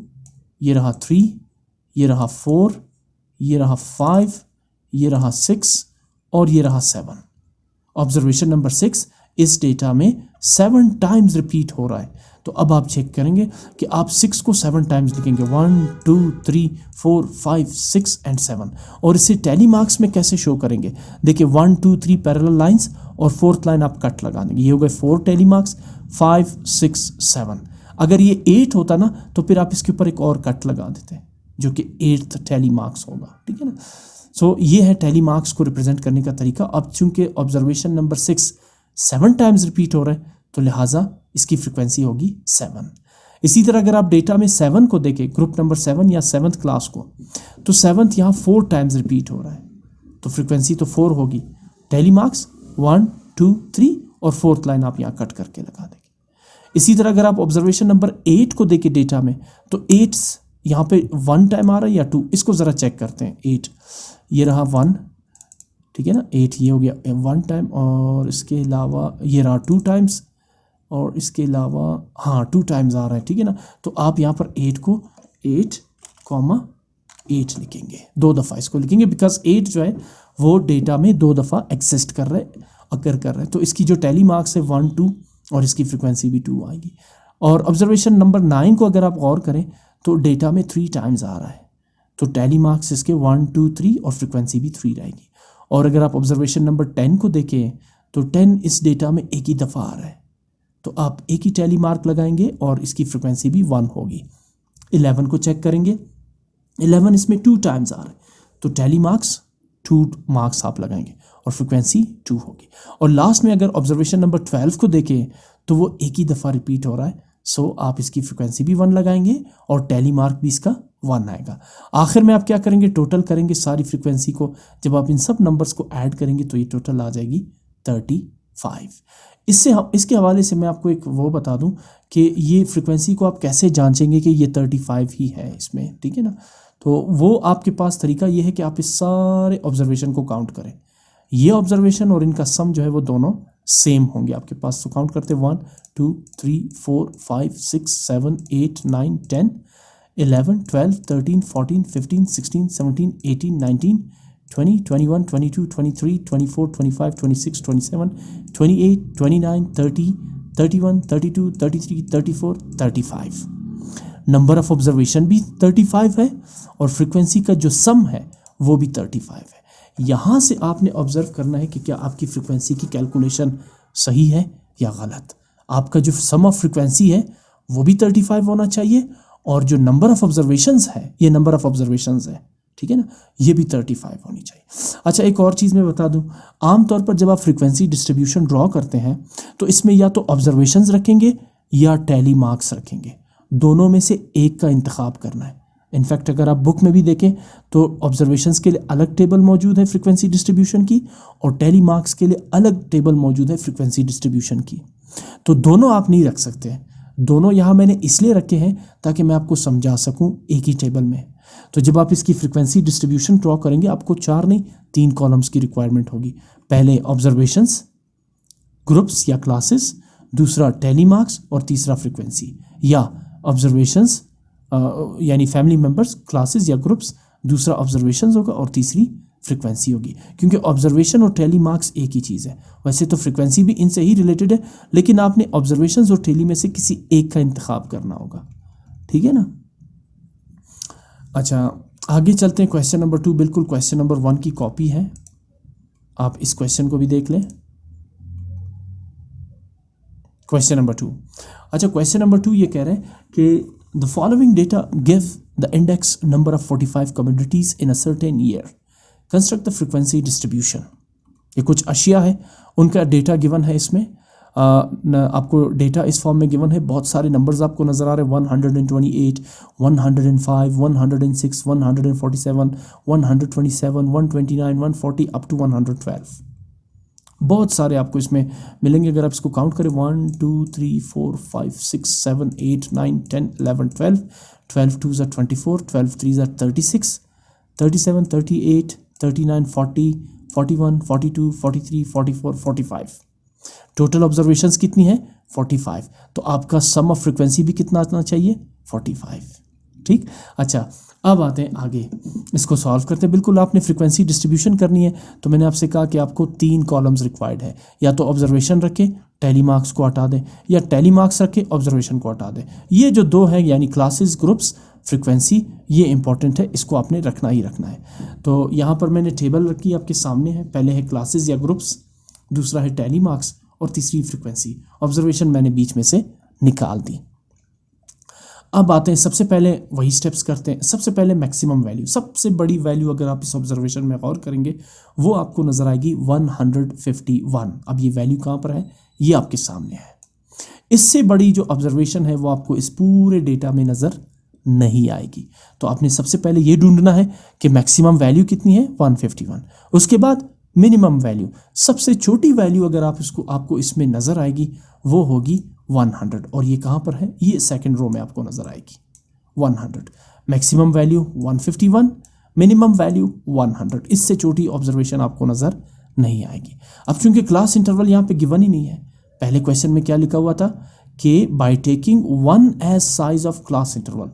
ये रहा 3, ये रहा 4, ये रहा 5, ये रहा 6 और ये रहा 7। ऑब्जर्वेशन नंबर 6 इस डेटा में 7 टाइम्स रिपीट हो रहा है। तो अब आप चेक करेंगे कि आप 6 को 7 टाइम्स लिखेंगे, 1 2 3 4 5 6 एंड 7। और इसे टैली मार्क्स में कैसे शो करेंगे, देखिए 1 2 3 पैरेलल लाइंस और 4th लाइन आप कट लगा देंगे, ये हो गए 4 टैली मार्क्स, 5 6 7। अगर ये 8 होता ना तो फिर आप इसके ऊपर एक और कट लगा देते जो कि 8th टैली मार्क्स होगा, ठीक है ना। सो ये है टैली मार्क्स को रिप्रेजेंट करने का तरीका। अब चूंकि ऑब्जर्वेशन नंबर 6 7 टाइम्स रिपीट हो रहा है तो लिहाजा इसकी फ्रिक्वेंसी होगी 7। इसी तरह अगर आप डेटा में 7 को देखें, ग्रुप नंबर 7 या 7th क्लास को, तो 7th यहाँ 4 टाइम्स रिपीट हो रहा है तो फ्रिक्वेंसी तो 4 होगी। टैली मार्क्स 1 2 3 और 4th लाइन आप यहाँ कट करके लगा देंगे। इसी तरह अगर आप ऑब्जर्वेशन नंबर 8 को देखें डेटा में, तो 8 यहाँ पे 1 टाइम आ रहा है या 2, इसको ज़रा चेक करते हैं। 8 ये रहा 1, ठीक है ना, 8 ये हो गया 1 टाइम और इसके अलावा ये रहा 2 टाइम्स और इसके अलावा हाँ 2 टाइम्स आ रहा है, ठीक है ना। तो आप यहाँ पर 8 को 8,8 लिखेंगे, 2 दफ़ा इसको लिखेंगे बिकॉज 8 जो है वो डेटा में 2 दफ़ा एग्जिस्ट कर रहे अकर कर रहे हैं। तो इसकी जो टैली मार्क्स है 1 2 और इसकी फ्रिक्वेंसी भी 2 आएगी। और ऑब्जर्वेशन नंबर 9 को अगर आप गौर करें तो डेटा में 3 टाइम्स आ रहा है तो टैली मार्क्स इसके 1 2 3 और फ्रिक्वेंसी भी 3 रहेगी। और अगर आप ऑब्जर्वेशन नंबर 10 को देखें तो 10 इस डेटा में एक ही दफ़ा आ रहा है तो आप एक ही टैली मार्क लगाएंगे और इसकी फ्रिक्वेंसी भी 1 होगी। 11 को चेक करेंगे, 11 इसमें 2 टाइम्स आ रहा है, तो टैली मार्क्स 2 मार्क्स आप लगाएंगे और फ्रिक्वेंसी 2 होगी। और लास्ट में अगर ऑब्जर्वेशन नंबर 12 को देखें तो वो एक ही दफ़ा रिपीट हो रहा है, सो आप इसकी फ्रिक्वेंसी भी 1 लगाएंगे और टैली मार्क भी इसका 1 आएगा। आखिर में आप क्या करेंगे, टोटल करेंगे सारी फ्रिक्वेंसी को, जब आप इन सब नंबर्स को ऐड करेंगे तो ये टोटल आ जाएगी 35। इसके हवाले से मैं आपको एक वो बता दूं कि ये फ्रिक्वेंसी को आप कैसे जांचेंगे कि ये 35 ही है इसमें, ठीक है ना। तो वो आपके पास तरीका ये है कि आप इस सारे ऑब्जर्वेशन को काउंट करें। ये ऑब्जर्वेशन और इनका सम जो है वो दोनों सेम होंगे आपके पास। तो काउंट करते 1 2 3 4 5 6 7 8 9 10 11 12 13 14 15 16 17 18 19 20 21 22 23 24 25 26 27 28 29 30 31 32 33 34 35। नंबर ऑफ ऑब्जर्वेशन भी 35 है और फ्रिक्वेंसी का जो सम है वो भी 35 है। यहाँ से आपने ऑब्जर्व करना है कि क्या आपकी फ्रिक्वेंसी की कैलकुलेशन सही है या गलत। आपका जो सम ऑफ फ्रिक्वेंसी है वो भी 35 होना चाहिए और जो नंबर ऑफ ऑब्जर्वेशंस है, ये नंबर ऑफ ऑब्जर्वेशंस है, ठीक है ना, ये भी 35 होनी चाहिए। अच्छा, एक और चीज़ मैं बता दूं, आमतौर पर जब आप फ्रिक्वेंसी डिस्ट्रीब्यूशन ड्रॉ करते हैं तो इसमें या तो ऑब्जर्वेशंस रखेंगे या टैली मार्क्स रखेंगे, दोनों में से एक का इंतखाब करना है। इनफैक्ट अगर आप बुक में भी देखें तो ऑब्जर्वेशंस के लिए अलग टेबल मौजूद है फ्रिक्वेंसी डिस्ट्रीब्यूशन की और टैली मार्क्स के लिए अलग टेबल मौजूद है फ्रिक्वेंसी डिस्ट्रीब्यूशन की। तो दोनों आप नहीं रख सकते, दोनों यहाँ मैंने इसलिए रखे हैं ताकि मैं आपको समझा सकूँ एक ही टेबल में। तो जब आप इसकी फ्रिक्वेंसी डिस्ट्रीब्यूशन ड्रॉ करेंगे आपको 4 नहीं 3 कॉलम्स की रिक्वायरमेंट होगी। पहले ऑब्जर्वेशंस, ग्रुप्स या क्लासेस, दूसरा टैली मार्क्स और तीसरा फ्रिक्वेंसी, या ऑब्जर्वेशंस यानी फैमिली मेंबर्स, क्लासेस या ग्रुप्स, दूसरा ऑब्जर्वेशंस होगा और तीसरी फ्रिक्वेंसी होगी। क्योंकि ऑब्जर्वेशन और टैली मार्क्स एक ही चीज़ है। वैसे तो फ्रिक्वेंसी भी इनसे ही रिलेटेड है, लेकिन आपने ऑब्जर्वेशंस और टैली में से किसी एक का इंतखाब करना होगा, ठीक है ना। अच्छा, आगे चलते हैं। क्वेश्चन नंबर 2 बिल्कुल क्वेश्चन नंबर 1 की कॉपी है, आप इस क्वेश्चन को भी देख लें। क्वेश्चन नंबर 2, अच्छा क्वेश्चन नंबर 2 ये कह रहे हैं कि the following data give the index number of 45 communities in a certain year, construct the frequency distribution. ये कुछ अशिया है, उनका डेटा गिवन है इसमें। आपको डेटा इस फॉर्म में गिवन है, बहुत सारे नंबर्स आपको नज़र आ रहे हैं, 128, 105, 106, 147, 127, 129, 140 अप टू 112। बहुत सारे आपको इसमें मिलेंगे। अगर आप इसको काउंट करें 1 2 3 4 5 6 7 8 9 10 11 12, 12 2s are 24, 12 3s are 36, 37 38 39 40 41 42 43 44 45। Total observations कितनी है 45, तो आपका सम ऑफ फ्रिक्वेंसी भी कितना आना चाहिए 45, ठीक। अच्छा, अब आते हैं आगे, इसको सॉल्व करते हैं। बिल्कुल आपने फ्रिक्वेंसी डिस्ट्रीब्यूशन करनी है तो मैंने आपसे कहा कि आपको 3 कॉलम्स रिक्वायर्ड है, या तो ऑब्जर्वेशन रखें टैली मार्क्स को हटा दें, या टैली मार्क्स रखें ऑब्जर्वेशन को हटा दें। ये जो 2 है यानी क्लासेस, ग्रुप्स, फ्रिक्वेंसी, ये इंपॉर्टेंट है, इसको आपने रखना ही रखना है। तो यहाँ पर मैंने टेबल रखी आपके सामने है, पहले है क्लासेस या ग्रुप्स, दूसरा है टैली मार्क्स और तीसरी फ्रिक्वेंसी। ऑब्जर्वेशन मैंने बीच में से निकाल दी। अब आते हैं, सबसे पहले वही स्टेप्स करते हैं। सबसे पहले मैक्सिमम वैल्यू, सबसे बड़ी वैल्यू अगर आप इस ऑब्जर्वेशन में गौर करेंगे वो आपको नज़र आएगी 151। अब ये वैल्यू कहाँ पर है, ये आपके सामने है। इससे बड़ी जो ऑब्जर्वेशन है वो आपको इस पूरे डेटा में नज़र नहीं आएगी। तो आपने सबसे पहले ये ढूंढना है कि मैक्सिमम वैल्यू कितनी है 151। उसके बाद मिनिमम वैल्यू, सबसे छोटी वैल्यू अगर आपको इसमें नज़र आएगी वो होगी 100, और ये कहाँ पर है, ये सेकंड रो में आपको नज़र आएगी 100। मैक्सिमम वैल्यू 151, मिनिमम वैल्यू 100, इससे छोटी ऑब्जर्वेशन आपको नज़र नहीं आएगी। अब चूंकि क्लास इंटरवल यहाँ पे गिवन ही नहीं है, पहले क्वेश्चन में क्या लिखा हुआ था कि by taking 1 as size of class interval,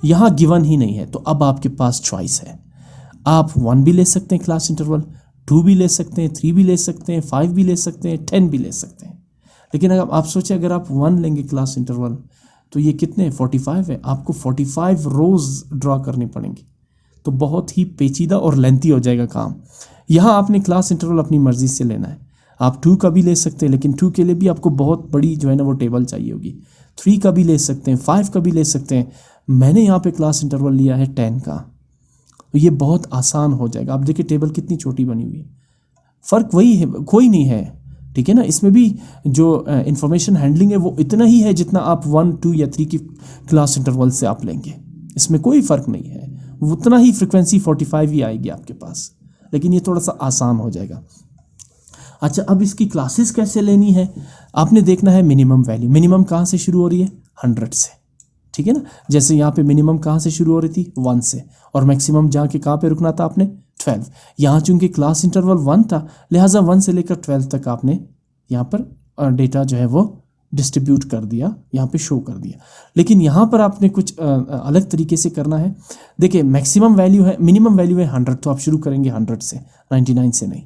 यहाँ गिवन ही नहीं है। तो अब आपके पास चॉइस है, आप 1 भी ले सकते हैं क्लास इंटरवल, 2 भी ले सकते हैं, 3 भी ले सकते हैं, 5 भी ले सकते हैं, 10 भी ले सकते हैं। लेकिन अगर आप सोचें अगर आप 1 लेंगे क्लास इंटरवल तो ये कितने 45 है, आपको 45 रोज़ ड्रॉ करनी पड़ेंगी, तो बहुत ही पेचीदा और लेंथी हो जाएगा काम। यहाँ आपने क्लास इंटरवल अपनी मर्ज़ी से लेना है, आप 2 का भी ले सकते हैं, लेकिन 2 के लिए भी आपको बहुत बड़ी जो है ना वो टेबल चाहिए होगी। 3 का भी ले सकते हैं, 5 का भी ले सकते हैं। मैंने यहाँ पे क्लास इंटरवल लिया है 10 का, ये बहुत आसान हो जाएगा। आप देखिए टेबल कितनी छोटी बनी हुई है, फ़र्क वही है, कोई नहीं है, ठीक है ना। इसमें भी जो इंफॉर्मेशन हैंडलिंग है वो इतना ही है जितना आप 1, 2 या 3 की क्लास इंटरवल से आप लेंगे, इसमें कोई फ़र्क नहीं है, उतना ही फ्रिक्वेंसी 45 ही आएगी आपके पास, लेकिन ये थोड़ा सा आसान हो जाएगा। अच्छा, अब इसकी क्लासेस कैसे लेनी है, आपने देखना है मिनिमम वैल्यू। मिनिमम कहाँ से शुरू हो रही है? 100 से, ठीक है ना। जैसे यहाँ पे मिनिमम कहाँ से शुरू हो रही थी? 1 से, और मैक्सिमम जहाँ के कहाँ पे रुकना था आपने? 12। यहाँ चूंकि क्लास इंटरवल 1 था, लिहाजा 1 से लेकर 12 तक आपने यहाँ पर डेटा जो है वो डिस्ट्रीब्यूट कर दिया, यहाँ पे शो कर दिया। लेकिन यहाँ पर आपने कुछ अलग तरीके से करना है। देखिए मैक्सिमम वैल्यू है, मिनिमम वैल्यू है 100, तो आप शुरू करेंगे 100 से, 99 से नहीं।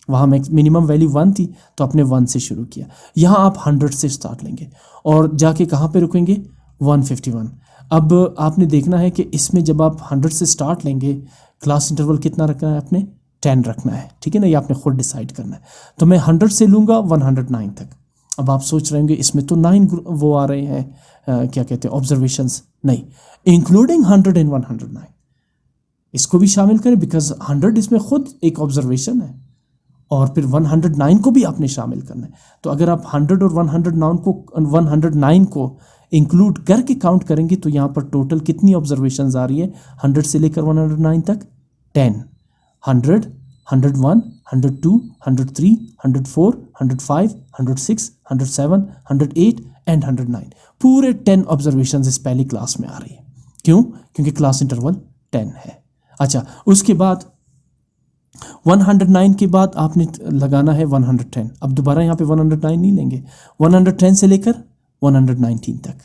वहाँ मिनिमम वैल्यू 1 थी तो आपने 1 से शुरू किया। यहाँ आप 100 से स्टार्ट लेंगे और जाके कहाँ पे रुकेंगे? 151। अब आपने देखना है कि इसमें जब आप 100 से स्टार्ट लेंगे, क्लास इंटरवल कितना रखना है आपने? 10 रखना है, ठीक है ना। ये आपने खुद डिसाइड करना है। तो मैं 100 से लूँगा 109 तक। अब आप सोच रहे होंगे इसमें तो 9 वो आ रहे हैं, क्या कहते हैं, ऑब्जर्वेशंस। नहीं, इंक्लूडिंग 100 एंड 109, इसको भी शामिल करें, बिकॉज 100 इसमें खुद एक ऑब्जर्वेशन है, और फिर 109 को भी आपने शामिल करना है। तो अगर आप 100 और 109 को इंक्लूड करके काउंट करेंगे तो यहाँ पर टोटल कितनी ऑब्जर्वेशंस आ रही है 100 से लेकर 109 तक? 10। 100, 101, 102, 103, 104, 105, 106, 107, 108 एंड 109, पूरे 10 ऑब्जर्वेशंस इस पहली क्लास में आ रही है। क्यों? क्योंकि क्लास इंटरवल 10 है। अच्छा, उसके बाद 109 के बाद आपने लगाना है 110। अब दोबारा यहाँ पे 109 नहीं लेंगे, 110 से लेकर 119 तक।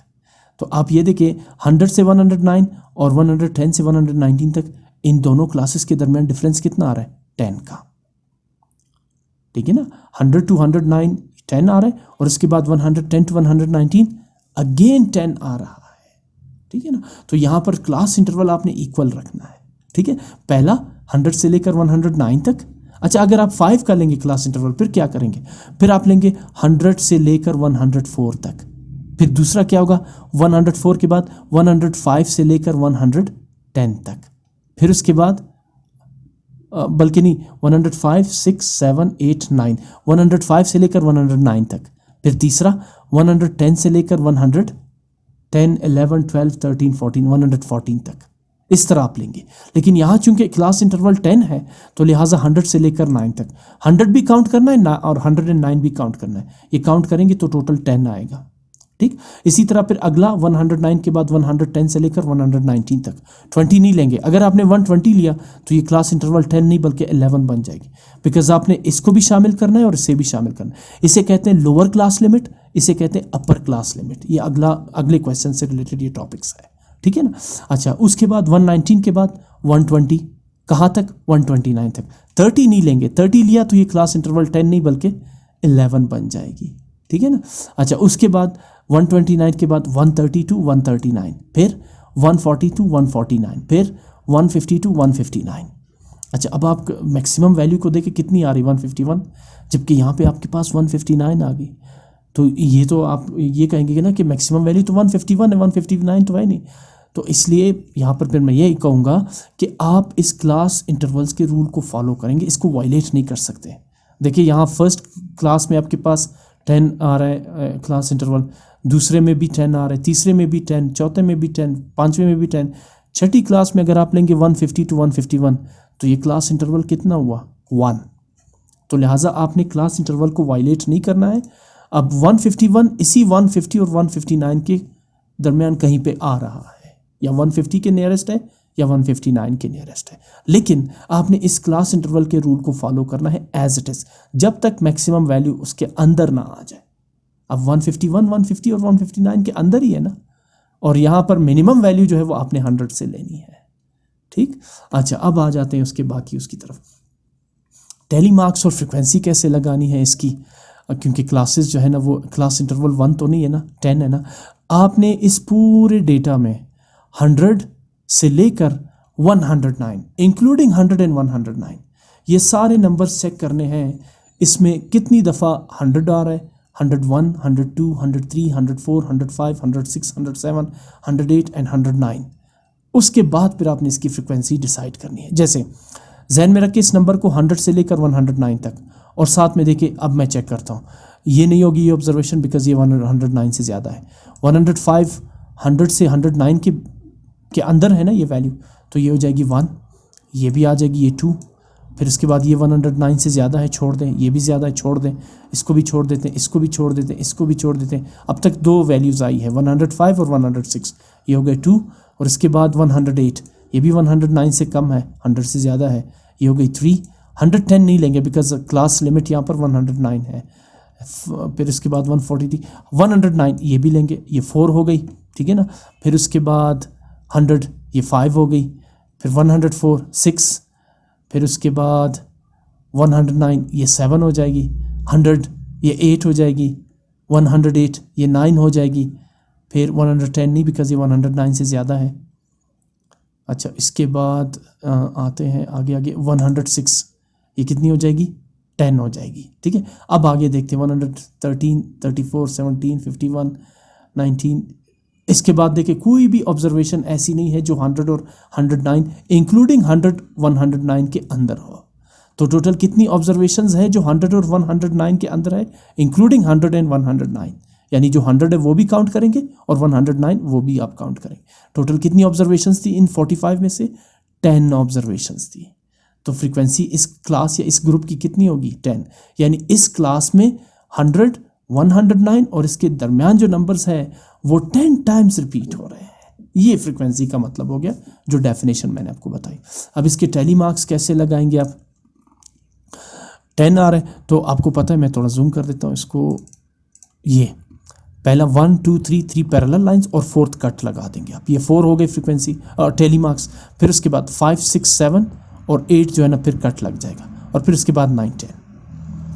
तो आप ये देखिए 100 से 109 और 110 से 119 तक, इन दोनों क्लासेस के दरमियान डिफरेंस कितना आ रहा है? 10 का, ठीक है ना। 100 to 109 10 आ रहा है, और उसके बाद 110 to 119 अगेन 10 आ रहा है, ठीक है ना। तो यहाँ पर क्लास इंटरवल आपने इक्वल रखना है, ठीक है। पहला 100 से लेकर 109 तक। अच्छा, अगर आप 5 का लेंगे क्लास इंटरवल, फिर क्या करेंगे? फिर आप लेंगे 100 से लेकर 104 तक। फिर दूसरा क्या होगा? 104 के बाद 105 से लेकर 110 तक। फिर उसके बाद बल्कि नहीं, 105, 6, 7, 8, 9, 105 से लेकर 109 तक। फिर तीसरा 110 से लेकर 110, 11, 12, 13, 14, 114 तक। इस तरह आप लेंगे। लेकिन यहाँ चूंकि क्लास इंटरवल 10 है तो लिहाजा 100 से लेकर 9 तक 100 भी काउंट करना है और 109 भी काउंट करना है। ये काउंट करेंगे तो टोटल 10 आएगा, ठीक। इसी तरह फिर अगला 109 के बाद 110 से लेकर 119 तक 20 नहीं लेंगे। अगर आपने 120 लिया तो ये क्लास इंटरवल 10 नहीं बल्कि 11 बन जाएगी, बिकॉज आपने इसको भी शामिल करना है और इसे भी शामिल करना है। इसे कहते हैं लोअर क्लास लिमिट, इसे कहते हैं अपर क्लास लिमिट। ये अगले क्वेश्चन से रिलेटेड ये टॉपिक्स है, ठीक है ना। अच्छा, उसके बाद 119 के बाद 120, कहाँ तक? 129 तक। 30 नहीं लेंगे, 30 लिया तो ये क्लास इंटरवल 10 नहीं बल्कि 11 बन जाएगी, ठीक है ना। अच्छा, उसके बाद 129 के बाद 130 to 139, फिर 140 to 149, फिर 150 to 159। अच्छा, अब आप मैक्सिमम वैल्यू को देखें कितनी आ रही? 151, जबकि यहाँ पे आपके पास 159 आ गई। तो ये तो आप ये कहेंगे ना कि मैक्सिमम वैल्यू तो 151 है, 159 तो है नहीं। तो इसलिए यहाँ पर फिर मैं यही कहूँगा कि आप इस क्लास इंटरवल्स के रूल को फॉलो करेंगे, इसको वायलेट नहीं कर सकते। देखिए यहाँ फर्स्ट क्लास में आपके पास 10 आ रहा है क्लास इंटरवल, दूसरे में भी 10 आ रहा है, तीसरे में भी 10, चौथे में भी 10, पाँचवें में भी 10, छठी क्लास में अगर आप लेंगे 150 to 151 तो ये क्लास इंटरवल कितना हुआ? 1। तो लिहाजा आपने क्लास इंटरवल को वायलेट नहीं करना है। अब 151 इसी 150 और 159 के दरमियान कहीं पे आ रहा है, या 150 के नियरेस्ट है या 159 के नियरेस्ट है, लेकिन आपने इस क्लास इंटरवल के रूल को फॉलो करना है एज इट इज़, जब तक मैक्सिमम वैल्यू उसके अंदर ना आ जाए। अब 151, 150 और 159 के अंदर ही है ना, और यहाँ पर मिनिमम वैल्यू जो है वो आपने 100 से लेनी है, ठीक। अच्छा, अब आ जाते हैं उसकी तरफ। टेली मार्क्स और फ्रिक्वेंसी कैसे लगानी है इसकी, क्योंकि क्लासेस जो है ना वो क्लास इंटरवल 1 तो नहीं है ना, 10 है ना। आपने इस पूरे डेटा में 100 से लेकर 109 इंक्लूडिंग 100 एंड 109 ये सारे नंबर्स चेक करने हैं। इसमें कितनी दफ़ा 100 आ रहा है? 101, 102, 103, 104, 105, 106, 107, 108 एंड 109। उसके बाद फिर आपने इसकी फ्रिक्वेंसी डिसाइड करनी है। जैसे जहन में रख के इस नंबर को 100 से लेकर 109 तक, और साथ में देखिए अब मैं चेक करता हूँ, ये नहीं होगी ये ऑब्जर्वेशन बिकॉज ये 109 से ज़्यादा है। 105 100 से 109 के अंदर है ना ये वैल्यू, तो ये हो जाएगी 1, ये भी आ जाएगी, ये 2, फिर इसके बाद ये 109 से ज़्यादा है, छोड़ दें, ये भी ज़्यादा है, छोड़ दें, इसको भी छोड़ देते हैं, इसको भी छोड़ देते हैं, इसको भी छोड़ देते हैं। अब तक 2 वैल्यूज़ आई है 105 और 106, ये हो गए 2, और इसके बाद 108, ये भी 109 से कम है, 100 से ज़्यादा है, ये हो गई 3। 110 नहीं लेंगे बिकॉज क्लास लिमिट यहाँ पर 109 है। फिर इसके बाद 143, 109 ये भी लेंगे, ये 4 हो गई, ठीक है ना। फिर उसके बाद 100, ये 5 हो गई, फिर 104 6, फिर उसके बाद 109 ये 7 हो जाएगी, 100 ये 8 हो जाएगी, 108 ये 9 हो जाएगी, फिर 110 नहीं बिकॉज ये 109 से ज़्यादा है। अच्छा, इसके बाद आते हैं आगे 106, ये कितनी हो जाएगी, 10 हो जाएगी, ठीक है। अब आगे देखते हैं 113 34 17 51 19। इसके बाद देखिए कोई भी ऑब्जर्वेशन ऐसी नहीं है जो 100 और 109 इंक्लूडिंग 100 109 के अंदर हो। तो टोटल कितनी ऑब्जर्वेशंस है जो 100 और 109 के अंदर है, इंक्लूडिंग 100 एंड 109, यानी जो 100 है वो भी काउंट करेंगे और 109 वो भी आप काउंट करेंगे। टोटल कितनी ऑब्जर्वेशंस थी इन 45 में से, 10 ऑब्जर्वेशंस थी। तो फ्रीक्वेंसी इस क्लास या इस ग्रुप की कितनी होगी, 10, यानी इस क्लास में 100 109 और इसके दरमियान जो नंबर्स है वो 10 टाइम्स रिपीट हो रहे हैं। ये फ्रीक्वेंसी का मतलब हो गया जो डेफिनेशन मैंने आपको बताई। अब इसके टैली मार्क्स कैसे लगाएंगे आप, 10 आ रहे हैं तो आपको पता है, मैं थोड़ा जूम कर देता हूँ इसको, ये पहला 1 2 3 3 पैरेलल लाइंस और 4th कट लगा देंगे आप, ये 4 हो गई फ्रीक्वेंसी और टैली मार्क्स। फिर उसके बाद 5 6 7 और 8 जो है ना फिर कट लग जाएगा, और फिर उसके बाद 9 10।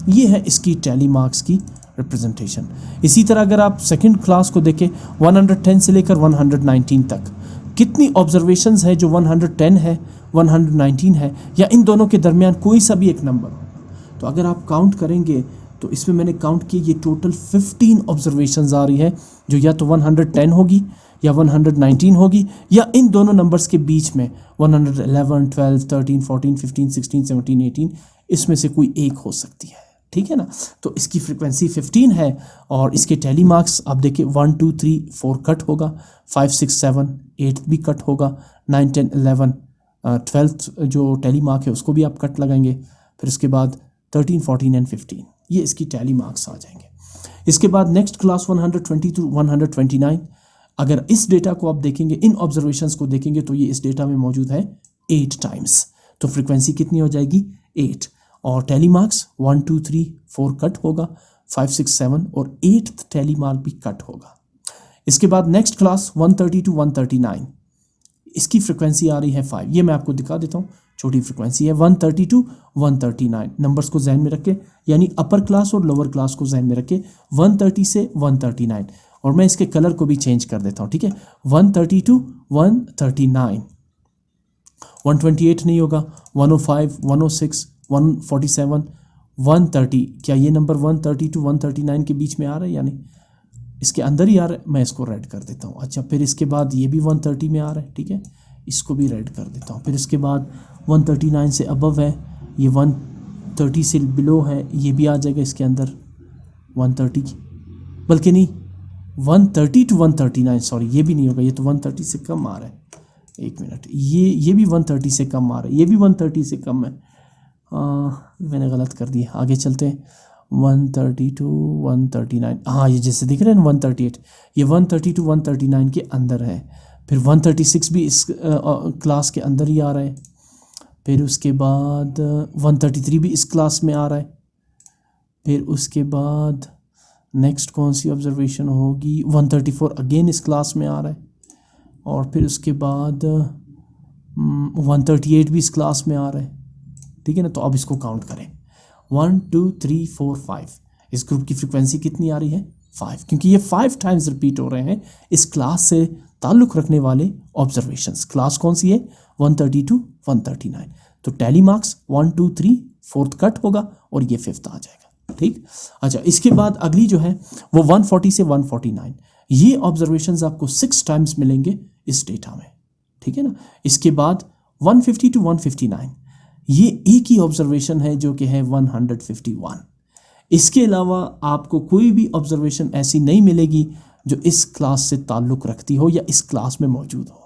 ये है इसकी टैली मार्क्स की रिप्रेजेंटेशन। इसी तरह अगर आप सेकंड क्लास को देखें 110 से लेकर 119 तक कितनी ऑब्जर्वेशंस है जो 110 है 119 है, या इन दोनों के दरमियान कोई सा भी एक नंबर हो। तो अगर आप काउंट करेंगे तो इसमें मैंने काउंट किया, ये टोटल 15 ऑब्जर्वेशंस आ रही है जो या तो 110 होगी या 119 होगी, या इन दोनों नंबर्स के बीच में 111 12 13 14 15 16 17 18 इसमें से कोई एक हो सकती है, ठीक है ना। तो इसकी फ्रीक्वेंसी 15 है और इसके टैली मार्क्स आप देखिए 1 2 3 4 कट होगा, 5 6 7 8 भी कट होगा, 9 10 11 12th जो टैली मार्क है उसको भी आप कट लगाएंगे, फिर उसके बाद 13 14 एंड 15 ये इसकी टैली मार्क्स आ जाएंगे। इसके बाद नेक्स्ट क्लास 120 टू 129, अगर इस डेटा को आप देखेंगे, इन ऑब्जर्वेशंस को देखेंगे तो ये इस डेटा में मौजूद है 8 टाइम्स। तो फ्रीक्वेंसी कितनी हो जाएगी, 8, और टैली मार्क्स 1 2 3 4 कट होगा, 5 6 7 और 8th टैली मार्क भी कट होगा। इसके बाद नेक्स्ट क्लास 130 टू 139, इसकी फ्रीक्वेंसी आ रही है 5, ये मैं आपको दिखा देता हूँ, छोटी फ्रीक्वेंसी है 130 टू 139। नंबर्स को जहन में रखें, यानी अपर क्लास और लोअर क्लास को जहन में रखें, 130 से 139, और मैं इसके कलर को भी चेंज कर देता हूँ, ठीक है। 130 टू 139, 128 नहीं होगा, 105 106 147 130, क्या ये नंबर 130 टू 139 के बीच में आ रहा है, यानी इसके अंदर ही आ रहा है, मैं इसको रेड कर देता हूँ। अच्छा, फिर इसके बाद ये भी 130 में आ रहा है, ठीक है, इसको भी रेड कर देता हूँ। फिर इसके बाद 139 से अबव है, ये 130 से बिलो है, ये भी आ जाएगा इसके अंदर 130, बल्कि नहीं 130 टू 139, सॉरी ये भी नहीं होगा, ये तो 130 से कम आ रहा है, एक मिनट, ये भी 130 से कम आ रहा है, ये भी 130 से कम है, मैंने गलत कर दिया, आगे चलते हैं। 130 टू 139, हाँ ये जैसे दिख रहे हैं 138, ये 130 टू 139 के अंदर है। फिर 136 भी इस क्लास के अंदर ही आ रहा है, फिर उसके बाद 133 भी इस क्लास में आ रहा है, फिर उसके बाद नेक्स्ट कौन सी ऑब्जर्वेशन होगी, 134 अगेन इस क्लास में आ रहा है, और फिर उसके बाद 138 भी इस क्लास में आ रहा है, ठीक है ना। तो अब इसको काउंट करें, 1 2 3 4 5, इस ग्रुप की फ्रीक्वेंसी कितनी आ रही है, 5, क्योंकि ये 5 टाइम्स रिपीट हो रहे हैं इस क्लास से ताल्लुक़ रखने वाले ऑब्जर्वेशंस। क्लास कौन सी है, 130 टू 139। तो टैली मार्क्स 1 2 3 4th कट होगा और ये 5th आ जाएगा, ठीक। अच्छा, इसके बाद अगली जो है वो 140 से 149, ये ऑब्जर्वेशंस आपको 6 टाइम्स मिलेंगे इस डेटा में, ठीक है ना। इसके बाद 150 to 159 ये एक ही ऑब्जर्वेशन है जो कि है 151। इसके अलावा आपको कोई भी ऑब्जर्वेशन ऐसी नहीं मिलेगी जो इस क्लास से ताल्लुक़ रखती हो या इस क्लास में मौजूद हो।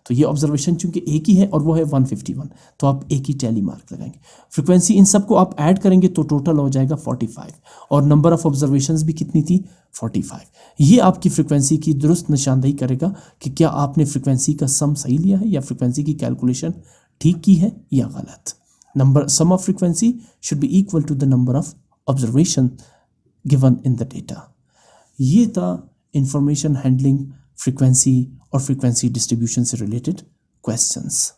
तो ये ऑब्जर्वेशन चूंकि एक ही है और वो है 151, तो आप एक ही टैली मार्क लगाएंगे। फ्रीक्वेंसी इन सबको आप ऐड करेंगे तो टोटल हो जाएगा 45 और नंबर ऑफ ऑब्जर्वेशंस भी कितनी थी 45। ये आपकी फ्रीक्वेंसी की दुरुस्त निशानदेही करेगा कि क्या आपने फ्रीक्वेंसी का सम सही लिया है या फ्रीक्वेंसी की कैलकुलेशन ठीक की है या गलत। Number sum of frequency should be equal to the number of observation given in the data. ये था इंफॉर्मेशन हैंडलिंग, फ्रीक्वेंसी और फ्रीक्वेंसी डिस्ट्रीब्यूशन से रिलेटेड क्वेश्चंस।